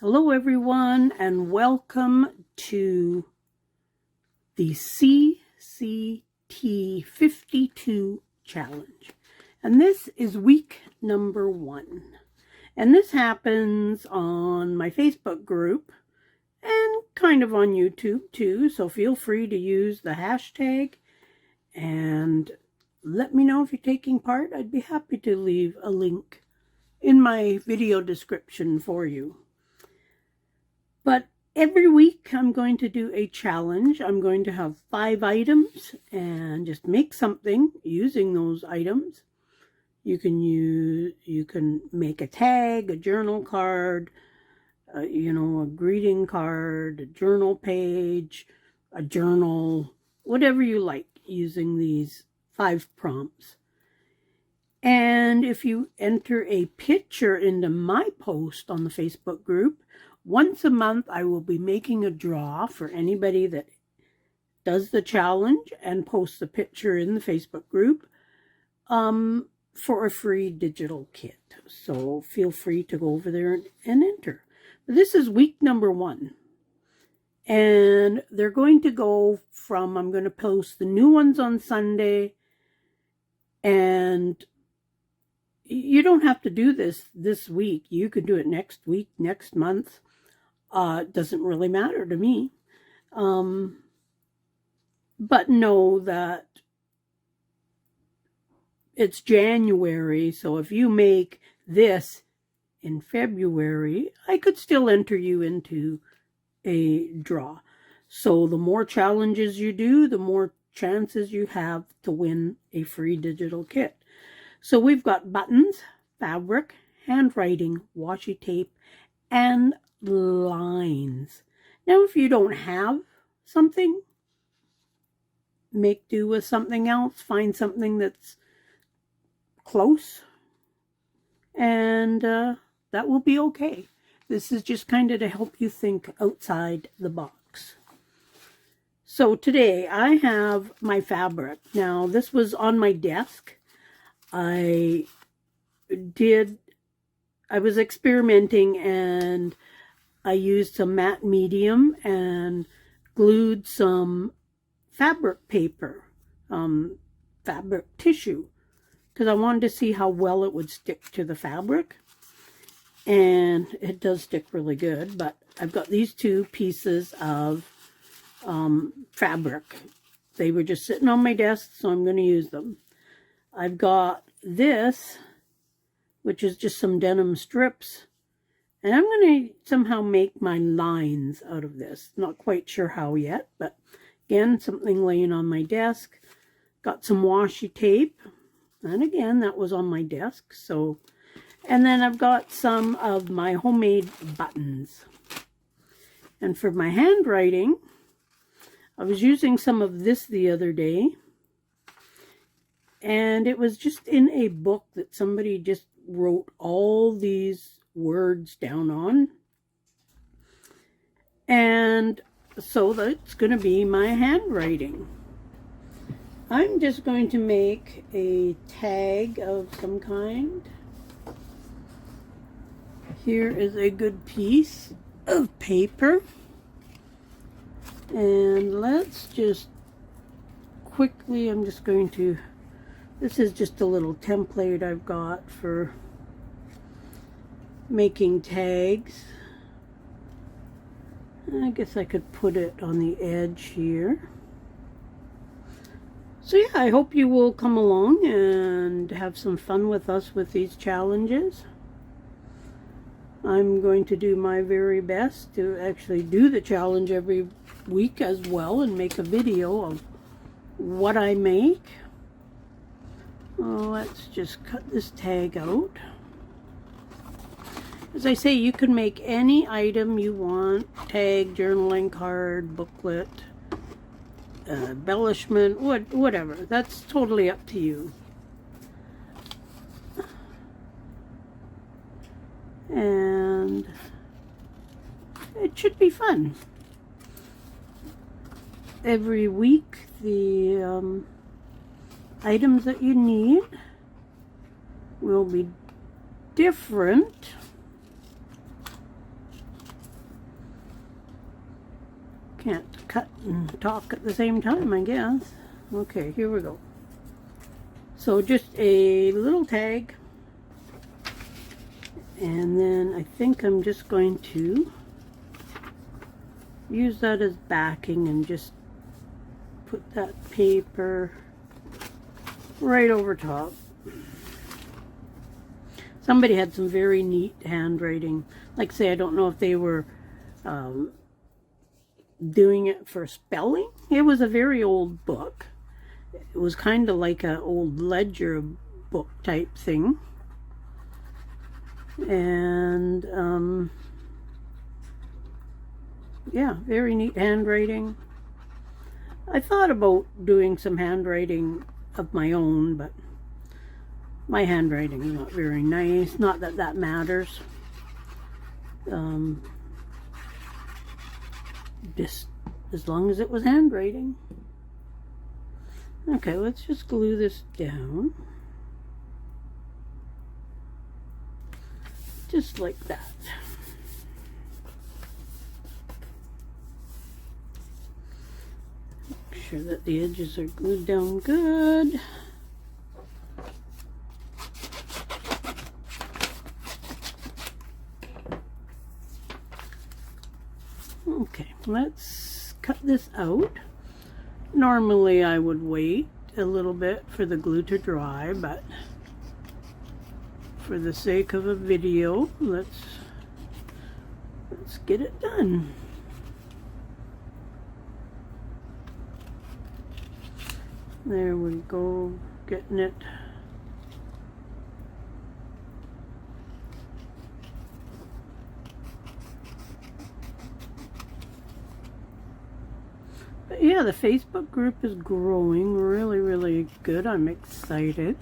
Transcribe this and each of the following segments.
Hello everyone, and welcome to the CCT 52 challenge. And this is week number 1. And this happens on my Facebook group and kind of on YouTube too. So feel free to use the hashtag and let me know if you're taking part. I'd be happy to leave a link in my video description for you. But every week I'm going to do a challenge. I'm going to have 5 items and just make something using those items. You can make a tag, a journal card, a greeting card, a journal page, a journal, whatever you like using these 5 prompts. And if you enter a picture into my post on the Facebook group, once a month, I will be making a draw for anybody that does the challenge and posts a picture in the Facebook group for a free digital kit. So feel free to go over there and enter. This is week number 1. And they're going to go from, I'm going to post the new ones on Sunday. And you don't have to do this week. You could do it next week, next month. It doesn't really matter to me. But know that it's January, so if you make this in February, I could still enter you into a draw. So the more challenges you do, the more chances you have to win a free digital kit. So we've got buttons, fabric, handwriting, washi tape, and lines. Now, if you don't have something, make do with something else. Find something that's close, and that will be okay. This is just kind of to help you think outside the box. So today I have my fabric. Now, this was on my desk. I was experimenting, and I used some matte medium and glued some fabric paper, fabric tissue, because I wanted to see how well it would stick to the fabric. And it does stick really good, but I've got these 2 pieces of fabric. They were just sitting on my desk, so I'm going to use them. I've got this, which is just some denim strips. And I'm going to somehow make my lines out of this. Not quite sure how yet, but again, something laying on my desk. Got some washi tape. And again, that was on my desk. So, and then I've got some of my homemade buttons. And for my handwriting, I was using some of this the other day. And it was just in a book that somebody just wrote all these words down on. And so that's going to be my handwriting. I'm just going to make a tag of some kind. Here is a good piece of paper. And let's just quickly, I'm just going to, this is just a little template I've got for making tags. I guess I could put it on the edge here. So yeah, I hope you will come along and have some fun with us with these challenges. I'm going to do my very best to actually do the challenge every week as well and make a video of what I make. Let's just cut this tag out. As I say, you can make any item you want. Tag, journaling card, booklet, embellishment, whatever. That's totally up to you. And it should be fun. Every week, the items that you need will be different. Can't cut and talk at the same time, I guess. Okay, here we go. So just a little tag. And then I think I'm just going to use that as backing and just put that paper right over top. Somebody had some very neat handwriting. Like say, I don't know if they were doing it for spelling. It was a very old book. It was kind of like an old ledger book type thing. And yeah, very neat handwriting. I thought about doing some handwriting of my own, but my handwriting is not very nice. Not that that matters. Just as long as it was handwriting. Okay, let's just glue this down. Just like that. Make sure that the edges are glued down good. Okay, let's cut this out. Normally I would wait a little bit for the glue to dry, but for the sake of a video, let's get it done. There we go, getting it. But yeah, the Facebook group is growing really good. I'm excited.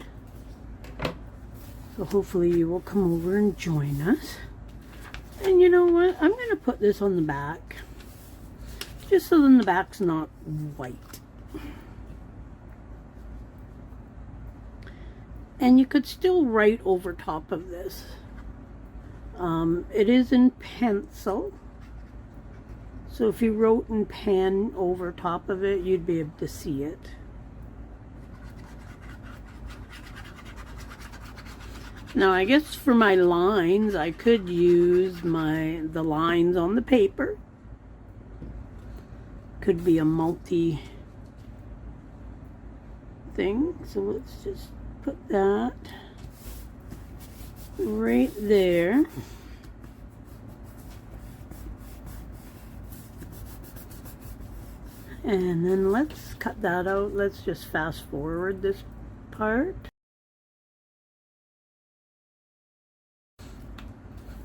So hopefully you will come over and join us. And you know what? I'm going to put this on the back. Just so then the back's not white. And you could still write over top of this. It is in pencil. So if you wrote in pen over top of it, you'd be able to see it. Now I guess for my lines, I could use the lines on the paper. Could be a multi thing. So let's just put that right there. And then let's cut that out. Let's just fast forward this part.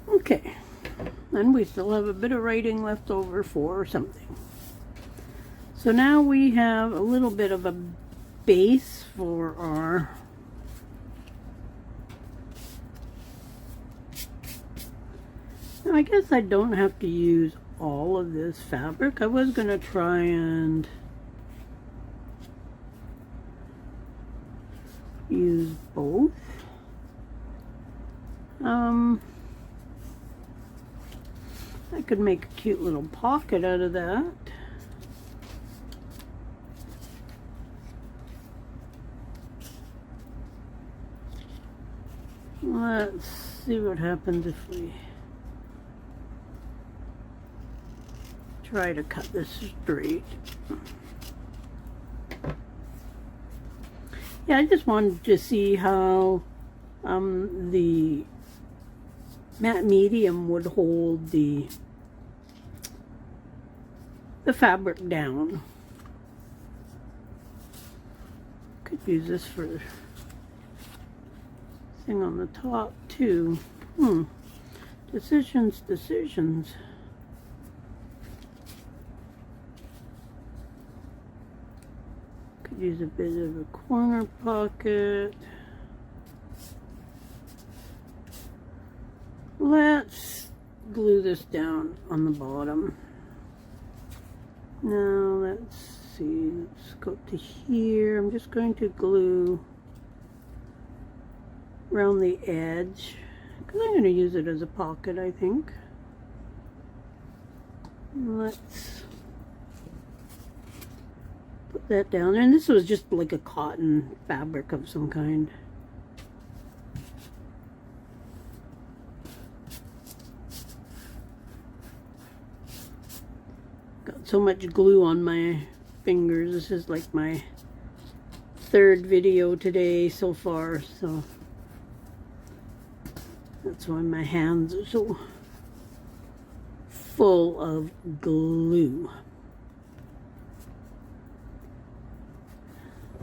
Okay, and we still have a bit of writing left over for something. So now we have a little bit of a base for our now I guess I don't have to use all of this fabric. I was going to try and use both. I could make a cute little pocket out of that. Let's see what happens if we try to cut this straight. Yeah, I just wanted to see how the matte medium would hold the fabric down. Could use this for thing on the top too. Decisions. Could use a bit of a corner pocket. Let's glue this down on the bottom. Now let's see, let's go to here. I'm just going to glue around the edge because I'm going to use it as a pocket, I think. Let's Put that down there. And this was just like a cotton fabric of some kind. Got so much glue on my fingers. This is like my third video today so far, so that's why my hands are so full of glue.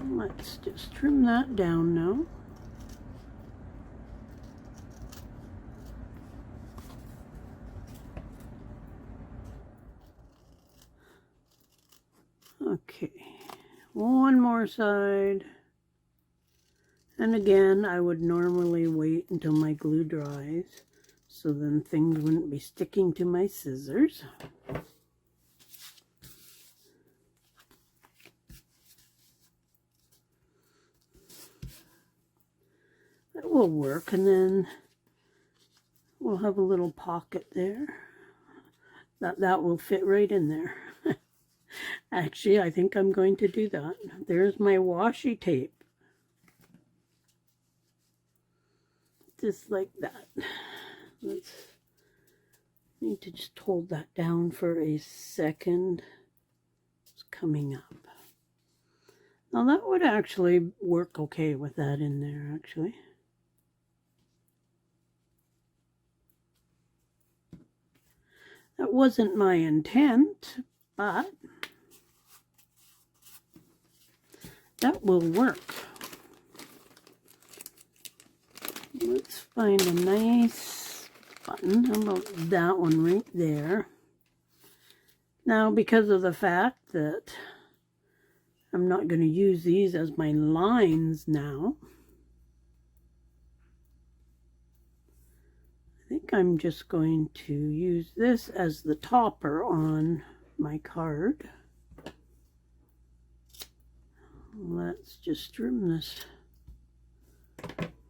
Let's just trim that down now. Okay, one more side. And again, I would normally wait until my glue dries, so then things wouldn't be sticking to my scissors. That will work, and then we'll have a little pocket there. That will fit right in there. Actually, I think I'm going to do that. There's my washi tape. Just like that. Let's need to just hold that down for a second. It's coming up. Now that would actually work okay with that in there, actually. That wasn't my intent, but that will work. Let's find a nice button. How about that one right there? Now, because of the fact that I'm not going to use these as my lines now, I think I'm just going to use this as the topper on my card. Let's just trim this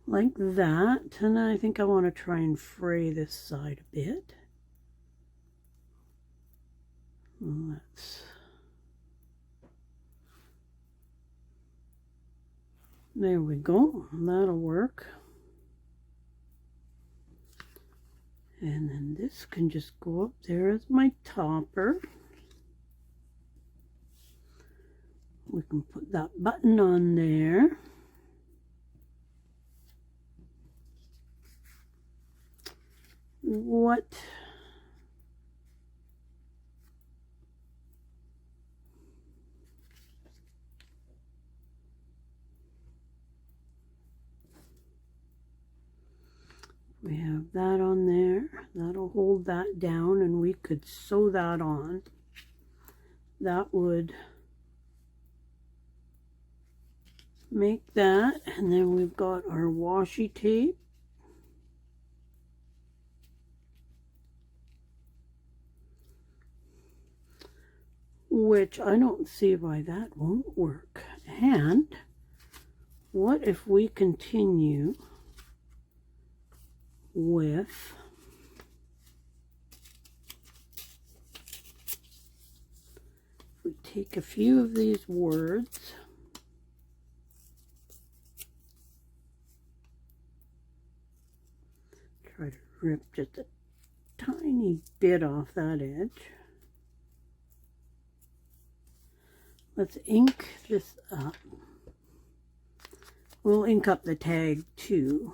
like that, and I think I want to try and fray this side a bit. There we go, that'll work. And then this can just go up there as my topper. We can put that button on there. What we have that on there, that'll hold that down, and we could sew that on. That would make that, and then we've got our washi tape. Which I don't see why that won't work. And what if we continue with we take a few of these words, try to rip just a tiny bit off that edge. Let's ink this up. We'll ink up the tag too.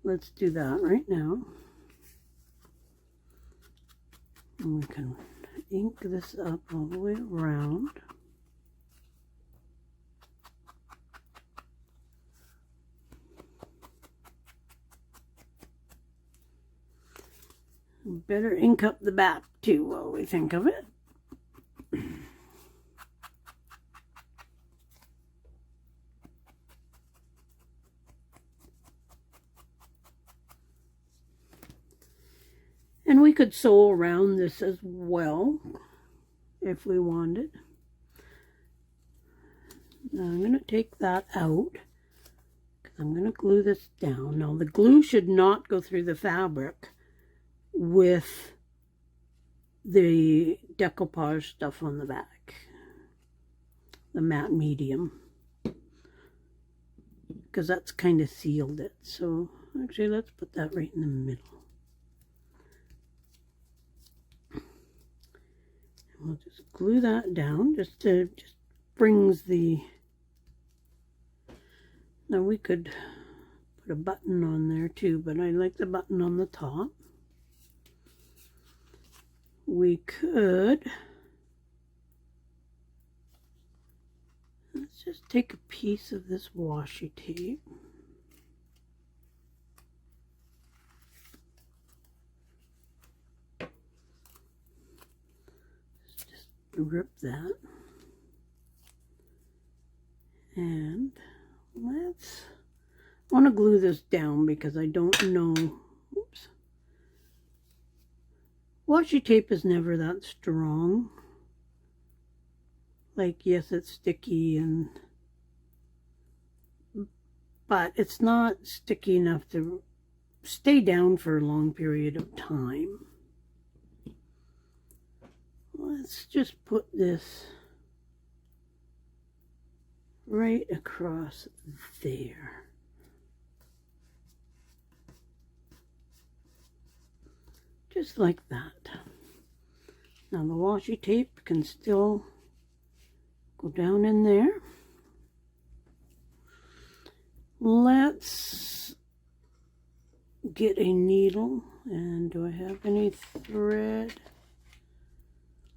Let's do that right now. And we can ink this up all the way around. Better ink up the back too while we think of it. And we could sew around this as well if we wanted. Now I'm going to take that out because I'm going to glue this down. Now the glue should not go through the fabric with the decoupage stuff on the back, the matte medium, because that's kind of sealed it. So actually, let's put that right in the middle. And we'll just glue that down, just brings the, now we could put a button on there too, but I like the button on the top. We could, let's just take a piece of this washi tape. Just rip that. And let's, I want to glue this down because I don't know, oops. Washi tape is never that strong. Like, yes, it's sticky, but it's not sticky enough to stay down for a long period of time. Let's just put this right across there. Just like that. Now the washi tape can still go down in there. Let's get a needle. And do I have any thread?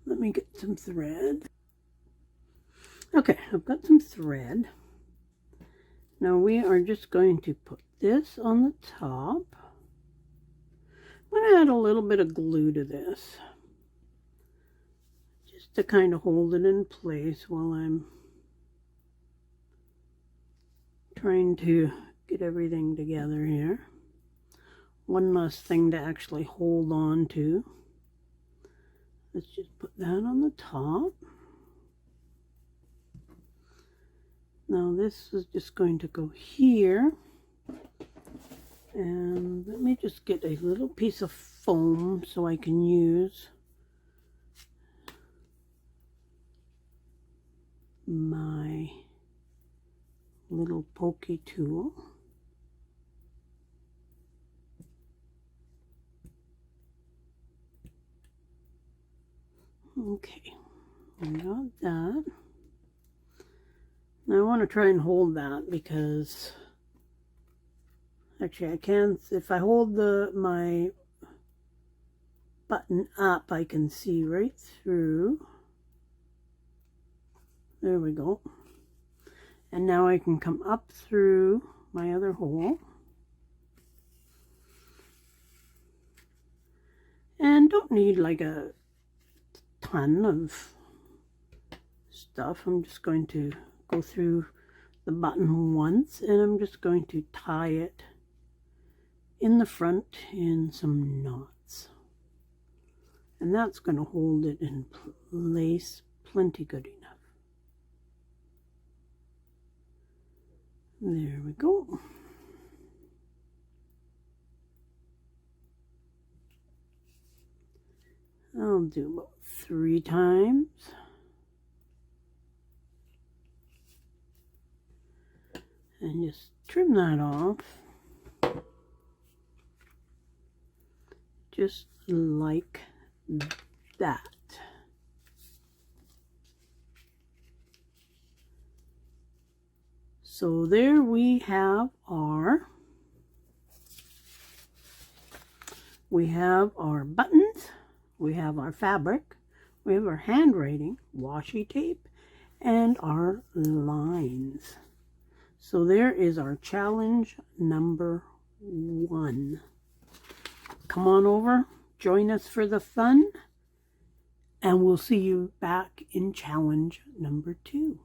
Let me get some thread. Okay, I've got some thread. Now we are just going to put this on the top. I'm going to add a little bit of glue to this, just to kind of hold it in place while I'm trying to get everything together here. One less thing to actually hold on to. Let's just put that on the top. Now this is just going to go here. And let me just get a little piece of foam so I can use my little pokey tool. Okay, I got that. Now I want to try and hold that because actually I can, if I hold my button up, I can see right through. There we go. And now I can come up through my other hole. And don't need like a ton of stuff. I'm just going to go through the button once, and I'm just going to tie it in the front in some knots. And that's going to hold it in place plenty good enough. There we go. I'll do about 3 times. And just trim that off. Just like that. So there we have our buttons, we have our fabric, we have our handwriting, washi tape, and our lines. So there is our challenge number 1. Come on over, join us for the fun, and we'll see you back in challenge number 2.